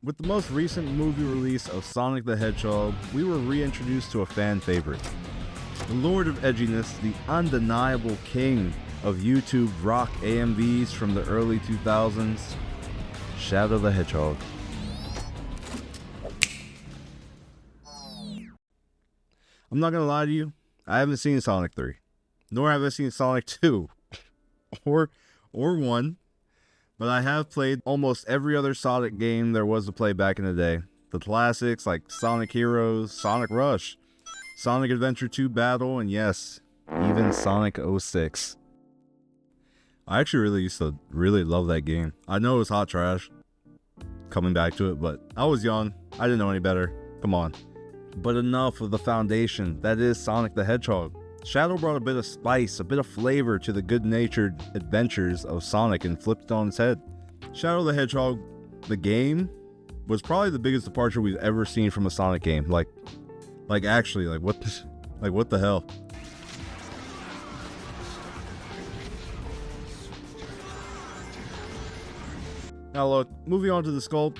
With the most recent movie release of Sonic the Hedgehog, we were reintroduced to a fan favorite. The Lord of Edginess, the undeniable king of YouTube rock AMVs from the early 2000s, Shadow the Hedgehog. I'm not gonna lie to you, I haven't seen Sonic 3, nor have I seen Sonic 2, or 1, but I have played almost every other Sonic game there was to play back in the day. The classics like Sonic Heroes, Sonic Rush, Sonic Adventure 2 Battle, and yes, even Sonic 06. I actually used to love that game. I know it was hot trash coming back to it, but I was young. I didn't know any better. Come on. But enough of the foundation that is Sonic the Hedgehog. Shadow brought a bit of spice, a bit of flavor to the good-natured adventures of Sonic and flipped it on its head. Shadow the Hedgehog, the game, was probably the biggest departure we've ever seen from a Sonic game. Like what the hell? Now look, moving on to the sculpt.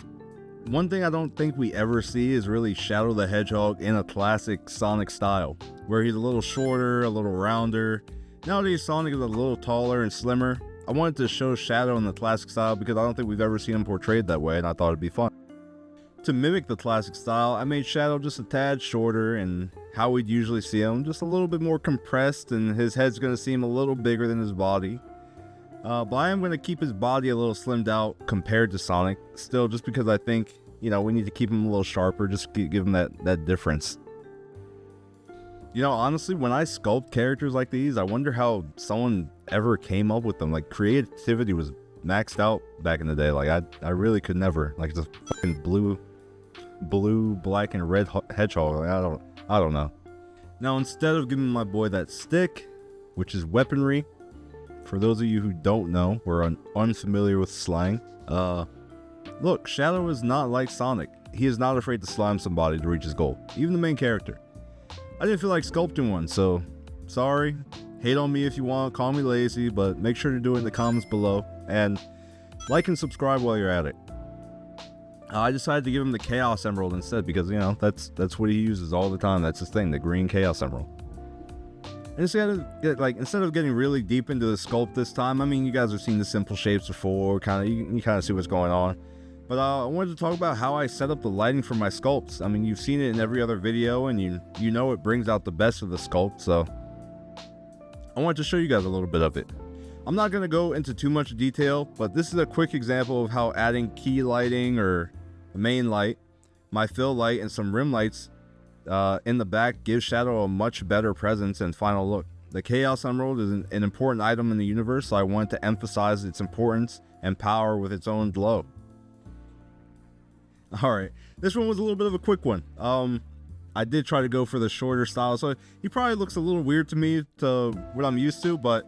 One thing I don't think we ever see is really Shadow the Hedgehog in a classic Sonic style, where he's a little shorter, a little rounder. Nowadays Sonic is a little taller and slimmer. I wanted to show Shadow in the classic style because I don't think we've ever seen him portrayed that way, and I thought it'd be fun. To mimic the classic style, I made Shadow just a tad shorter and how we'd usually see him, just a little bit more compressed, and his head's going to seem a little bigger than his body. But I am going to keep his body a little slimmed out compared to Sonic, still, just because I think, we need to keep him a little sharper, just give him that difference. Honestly, when I sculpt characters like these, I wonder how someone ever came up with them. Like, creativity was maxed out back in the day. Like, I really could never. Like, the fucking blue, black, and red hedgehog. Like, I don't know. Now, instead of giving my boy that stick, which is weaponry, for those of you who don't know, or are unfamiliar with slang, look, Shadow is not like Sonic. He is not afraid to slime somebody to reach his goal, even the main character. I didn't feel like sculpting one, so sorry. Hate on me if you want, call me lazy, but make sure to do it in the comments below, and like and subscribe while you're at it. I decided to give him the Chaos Emerald instead because, that's what he uses all the time. That's his thing, the green Chaos Emerald. And instead of getting really deep into the sculpt this time, I mean, you guys have seen the simple shapes before, you kind of see what's going on. But I wanted to talk about how I set up the lighting for my sculpts. I mean, you've seen it in every other video, and you know it brings out the best of the sculpt, so I wanted to show you guys a little bit of it. I'm not going to go into too much detail, but this is a quick example of how adding key lighting or the main light, my fill light, and some rim lights in the back gives Shadow a much better presence and final look. The Chaos Emerald is an important item in the universe, so I wanted to emphasize its importance and power with its own glow. Alright, this one was a little bit of a quick one. I did try to go for the shorter style, so he probably looks a little weird to me to what I'm used to, but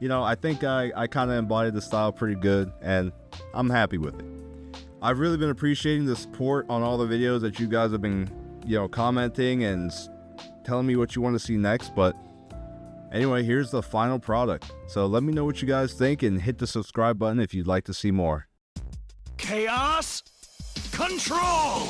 I think I kind of embodied the style pretty good, and I'm happy with it. I've really been appreciating the support on all the videos that you guys have been commenting and telling me what you want to see next. But anyway, here's the final product. So let me know what you guys think and hit the subscribe button if you'd like to see more. Chaos Control!